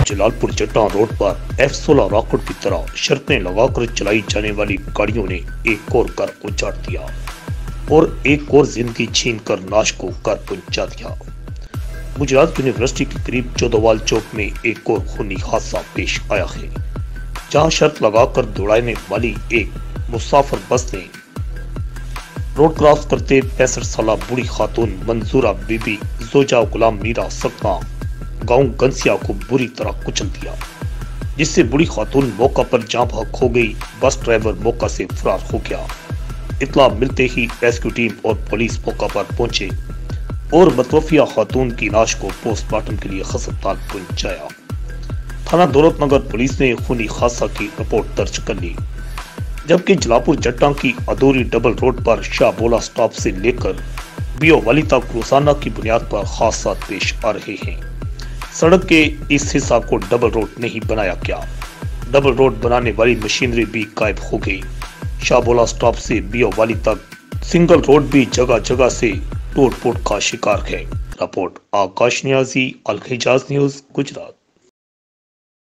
جلالپورجٹاں road پر F-16 rocket کی طرح شرطیں لگا کر چلائی جانے والی گاڑیوں نے ایک اور گھر اجاڑ دیا اور ایک اور زندگی چھین کر ناش کو گھر پہنچا دیا۔ گجرات یونیورسٹی کے قریب چودوال چوک میں ایک اور خونی حادثہ پیش آیا ہے، جہاں شرط لگا کر دوڑانے والی ایک مسافر بس نے روڈ کراس کرتے 65 سالہ بوڑھی خاتون منظورہ بی بی زوجہ غلام میرا سکنا گاؤں گنسیا کو بری طرح کچل دیا، جس سے بوڑھی خاتون موقع پر جاں بحق ہو گئی۔ بس ڈرائیور موقع سے فرار ہو گیا۔ اطلاع ملتے ہی ریسکیو ٹیم اور پولیس موقع پر پہنچے اور متوفیہ خاتون کی لاش کو پوسٹ مارٹم کے لیے ہسپتال پہنچایا۔ تھانہ دولت نگر پولیس نے خونی حادثہ کی رپورٹ درج کر لی، جبکہ جلالپورجٹاں کی ادھوری ڈبل روڈ پر شاہ بولا سٹاپ سے لے کر والی تک روزانہ کی بنیاد پر حادثات پیش آ رہے ہیں۔ سڑک کے اس حصہ کو ڈبل روڈ نہیں بنایا گیا، ڈبل روڈ بنانے والی مشینری بھی غائب ہو گئی۔ شاہ بولا سٹاپ سے والی تک سنگل روڈ بھی جگہ جگہ سے ٹوٹ پھوٹ کا شکار ہے۔ رپورٹ آکاش نیازی، الحجاز نیوز، گجرات۔